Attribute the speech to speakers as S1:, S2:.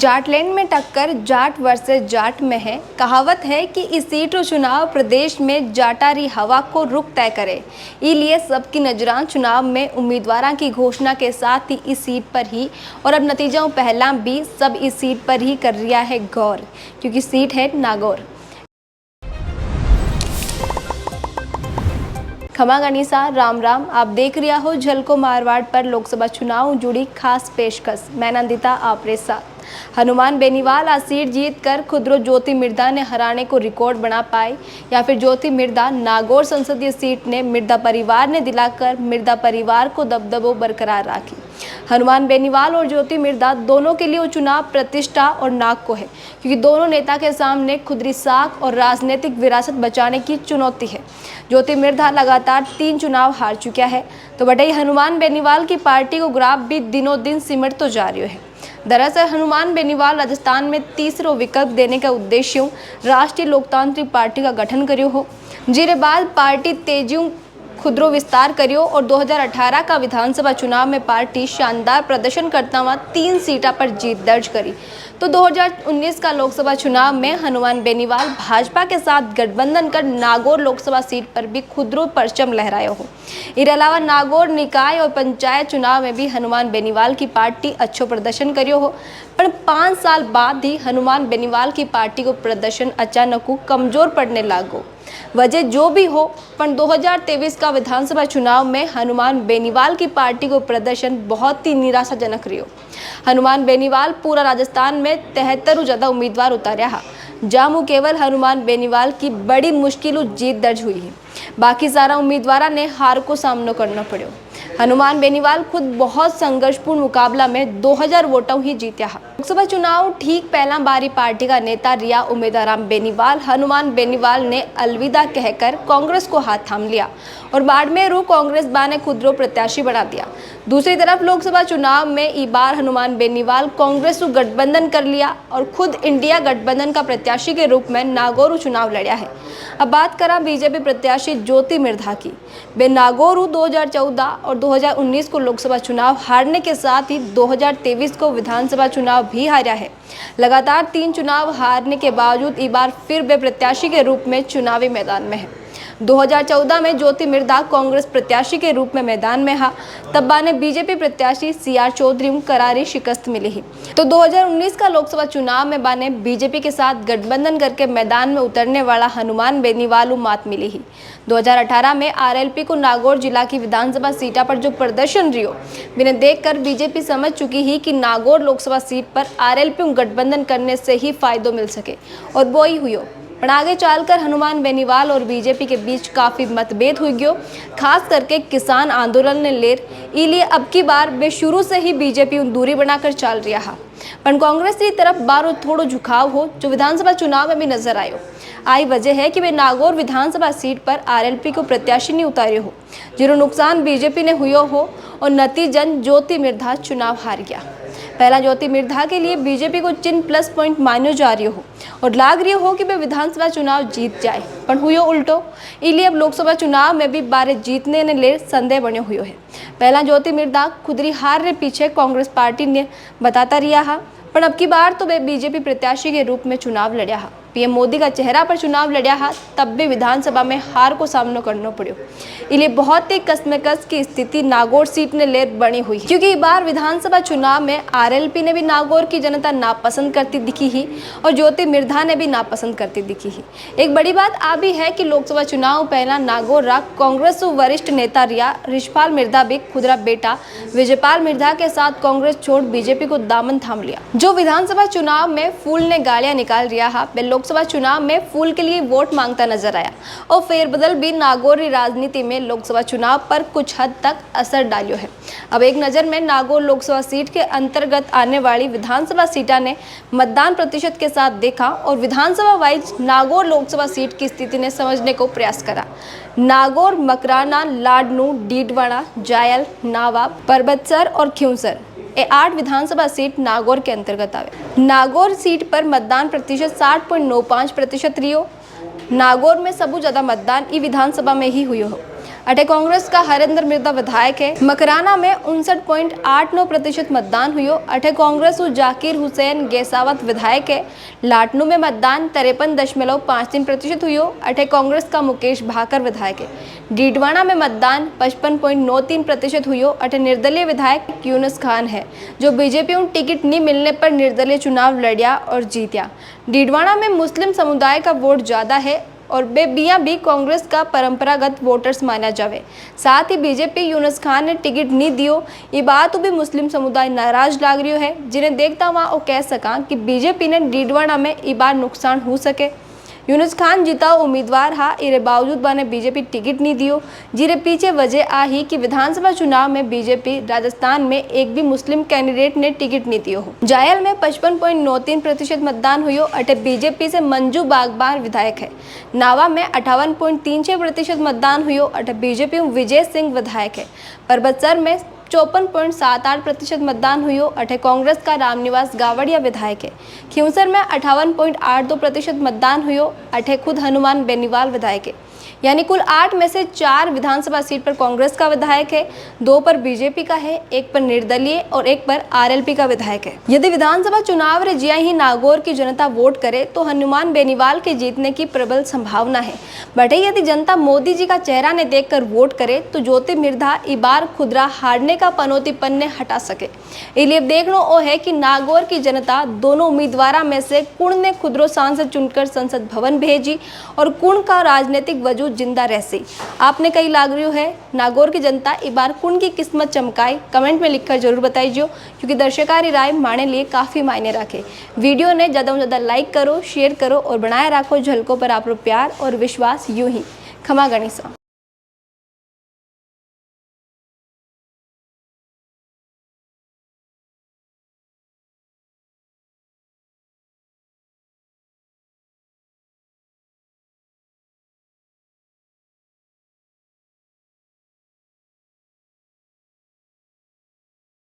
S1: जाटलैंड में टक्कर जाट वर्सेस जाट में है। कहावत है कि इस सीट चुनाव प्रदेश में जाटारी हवा को रुख तय करे। इसलिए सबकी नजरान चुनाव में उम्मीदवारों की घोषणा के साथ ही इस सीट पर ही और अब नतीजों पहला भी सब इस सीट पर ही कर रहा है गौर, क्योंकि सीट है नागौर। खमा गनीसा राम राम, आप देख रहा हो झलको मारवाड़ पर लोकसभा चुनाव जुड़ी खास पेशकश। मैं नंदिता आपरे साथ। हनुमान बेनीवाल आज सीट जीत कर खुद ज्योति मिर्धा ने हराने को रिकॉर्ड बना पाए, या फिर ज्योति मिर्धा नागौर संसदीय सीट ने मिर्धा परिवार ने दिलाकर मिर्धा परिवार को दबदबो बरकरार रखी। हनुमान बेनीवाल और ज्योति मिर्धा दोनों के लिए चुनाव प्रतिष्ठा और नाक को है, क्योंकि दोनों नेता के सामने खुदरी साख और राजनीतिक विरासत बचाने की चुनौती है। ज्योति मिर्धा लगातार 3 चुनाव हार चुका है, तो बटई हनुमान बेनीवाल की पार्टी को ग्राफ भी दिनों दिन सिमट तो जा रही है। दरअसल हनुमान बेनीवाल राजस्थान में तीसरा विकल्प देने का उद्देश्य राष्ट्रीय लोकतांत्रिक पार्टी का गठन करियो हो, जिरे बाद पार्टी तेजियों खुदरो विस्तार करियो और 2018 का विधानसभा चुनाव में पार्टी शानदार प्रदर्शन करता हुआ 3 सीटा पर जीत दर्ज करी। तो 2019 का लोकसभा चुनाव में हनुमान बेनीवाल भाजपा के साथ गठबंधन कर नागौर लोकसभा सीट पर भी खुदरो परचम लहराया हो। इसके अलावा नागौर निकाय और पंचायत चुनाव में भी हनुमान बेनीवाल की पार्टी अच्छो प्रदर्शन करियो हो, पर 5 साल बाद ही हनुमान बेनीवाल की पार्टी को प्रदर्शन अचानक कमजोर पड़ने लागो। वजह जो भी हो, पर 2023 का विधानसभा चुनाव में हनुमान बेनीवाल की पार्टी को प्रदर्शन बहुत ही निराशाजनक रही। हनुमान बेनीवाल पूरा राजस्थान में 73 ज़्यादा उम्मीदवार उतारा, जहाँ केवल हनुमान बेनीवाल की बड़ी मुश्किल जीत दर्ज हुई है। बाकी सारा उम्मीदवारों ने हार को सामना करना पड़ो। हनुमान बेनीवाल खुद बहुत संघर्षपूर्ण मुकाबला में 2000 वोटों ही जीत्या। लोकसभा चुनाव ठीक पहला बारी पार्टी का नेता रिया उम्मीदवार बेनीवाल हनुमान बेनीवाल ने अलविदा कहकर कांग्रेस को हाथ थाम लिया और बाड़मेर कांग्रेस ने खुद प्रत्याशी बना दिया। दूसरी तरफ लोकसभा चुनाव में इस बार हनुमान बेनीवाल कांग्रेस गठबंधन कर लिया और खुद इंडिया गठबंधन का प्रत्याशी के रूप में नागौर चुनाव लड़ा है। अब बात करा बीजेपी प्रत्याशी ज्योति मिर्धा की। वे नागौर 2014 और 2019 को लोकसभा चुनाव हारने के साथ ही 2023 को विधानसभा चुनाव भी हारा है। लगातार 3 चुनाव हारने के बावजूद इस बार फिर वे प्रत्याशी के रूप में चुनावी मैदान में है। 2014 में ज्योति मिर्धा कांग्रेस प्रत्याशी के रूप में मैदान में हा, तब बाने बीजेपी प्रत्याशी CR चौधरी करारी शिकस्त मिली ही। तो 2019 का लोकसभा चुनाव में बाने बीजेपी के साथ गठबंधन करके मैदान में उतरने वाला हनुमान बेनीवाल मात मिली ही। 2018 में RLP को नागौर जिला की विधानसभा सीटा पर जो प्रदर्शन रियो, बिना देखकर बीजेपी समझ चुकी ही कि नागौर लोकसभा सीट पर RLP गठबंधन करने से ही फायदो मिल सके, और वो ही हुई। पर आगे चलकर हनुमान बेनीवाल और बीजेपी के बीच काफ़ी मतभेद हुई गयो, खास करके किसान आंदोलन ने लेर। इसलिए अब की बार वे शुरू से ही बीजेपी दूरी बनाकर चल रहा है, पर कांग्रेस की तरफ बार थोड़ो झुकाव हो, जो विधानसभा चुनाव में भी नजर आयो। आई वजह है कि वे नागौर विधानसभा सीट पर RLP को प्रत्याशी नहीं उतारे हो, जिरो नुकसान बीजेपी ने हुई हो और नतीजन ज्योति मिर्धा चुनाव हार गया। पहला ज्योति मिर्धा के लिए बीजेपी को चिन्ह प्लस पॉइंट मानो जा रही हो और लाग रही हो कि वे विधानसभा चुनाव जीत जाए, पर हुयो उल्टो। इसलिए अब लोकसभा चुनाव में भी बारे जीतने ने ले संदेह बने हुए है। पहला ज्योति मिर्धा खुदरी हार रे पीछे कांग्रेस पार्टी ने बताता रिया हा, पर अब की बार तो वे बीजेपी प्रत्याशी के रूप में चुनाव लड़ा हा। PM मोदी का चेहरा पर चुनाव लड़ा हा, तब भी विधानसभा में हार को सामना करना पड़ो। इसलिए बहुत ही कसमकस की स्थिति नागौर सीट ने ले बनी हुई, क्योंकि इस बार विधानसभा चुनाव में RLP ने भी नागौर की जनता नापसंद करती दिखी ही और ज्योति मिर्धा ने भी नापसंद करती दिखी ही। एक बड़ी बात आ भी है कि लोकसभा चुनाव पहला नागौर रा कांग्रेस वरिष्ठ नेता रिया रिछपाल मिर्धा भी खुदरा बेटा विजयपाल मिर्धा के साथ कांग्रेस छोड़ बीजेपी को दामन थाम लिया। जो विधानसभा चुनाव में फूल ने गालियां निकाल रिया हा, लोकसभा चुनाव में फूल के लिए वोट मांगता नजर आया और फेरबदल भी नागौर राजनीति में लोकसभा चुनाव पर कुछ हद तक असर डालियो है। अब एक नज़र में नागौर लोकसभा सीट के अंतर्गत आने वाली विधानसभा सीटा ने मतदान प्रतिशत के साथ देखा और विधानसभा वाइज नागौर लोकसभा सीट की स्थिति ने समझने को प्रयास करा। नागौर, मकराना, लाडनू, डीडवाड़ा, जायल, नावा, परबतसर और खियूसर ये 8 विधानसभा सीट नागौर के अंतर्गत आवे। नागौर सीट पर मतदान प्रतिशत 60.95% रियो। नागौर में सबसे ज़्यादा मतदान ई विधानसभा में ही हुई हो। अटे कांग्रेस का हरेंद्र मिर्दा विधायक है। मकराना में 59.89% मतदान हुई। अटे कांग्रेस जाकिर हुसैन गेसावत विधायक है। लाटनू में मतदान 53.53% हुई। अटे कांग्रेस का मुकेश भाकर विधायक है। डीडवाना में मतदान 55.93% हुई। अटे निर्दलीय विधायक यूनुस खान है, जो बीजेपी उन टिकट नहीं मिलने पर निर्दलीय चुनाव लड़िया और जीतिया। डीडवाना में मुस्लिम समुदाय का वोट ज्यादा है और बेबियां भी कांग्रेस का परंपरागत वोटर्स माना जावे। साथ ही बीजेपी यूनुस खान ने टिकट नहीं दियो, ये बात भी मुस्लिम समुदाय नाराज लाग रही है, जिन्हें देखता हुआ वो कह सका कि बीजेपी ने डीडवाना में ई बार नुकसान हो सके। यूनुस खान जीता उम्मीदवार हा, इरे बावजूद बाने बीजेपी टिकट नहीं दियो, जिरे पीछे वजह आ ही कि विधानसभा चुनाव में बीजेपी राजस्थान में एक भी मुस्लिम कैंडिडेट ने टिकट नहीं दियो हो। जायल में 55.93% मतदान हुई। अटे बीजेपी से मंजू बागबान विधायक है। नावा में 58.36% मतदान हुई। अटे बीजेपी विजय सिंह विधायक है। परबतसर में 54.78% मतदान हुई। अटे कांग्रेस का रामनिवास गावड़िया विधायक है। खींवसर में 58.82% मतदान हुई। अटे खुद हनुमान बेनीवाल विधायक है। यानी कुल 8 में से 4 विधानसभा सीट पर कांग्रेस का विधायक है, 2 पर बीजेपी का है, 1 पर निर्दलीय और 1 पर आरएलपी का विधायक है। यदि विधानसभा चुनाव रे जिया ही नागौर की जनता वोट करे तो हनुमान बेनीवाल के जीतने की प्रबल संभावना है। बटे यदि जनता मोदी जी का चेहरा ने देखकर वोट करे तो ज्योति मिर्धा ई बार खुदरा हारने का पनौतीपन ने हटा सके। इसलिए देखना ओ है कि नागौर की जनता दोनों उम्मीदवार में से कुण ने खुदरो सांसद चुनकर संसद भवन भेजी और कुण का राजनीतिक वजूद जिंदा रह सी। आपने कई लाग रही है नागौर की जनता इस बार कुण की किस्मत चमकाई, कमेंट में लिखकर जरूर बताइए, क्योंकि दर्शकारी राय माने लिए काफी मायने रखे। वीडियो ने ज्यादा से ज्यादा लाइक करो, शेयर करो और बनाए रखो झलकों पर आप प्यार और विश्वास। यूं ही खमा गणिसा।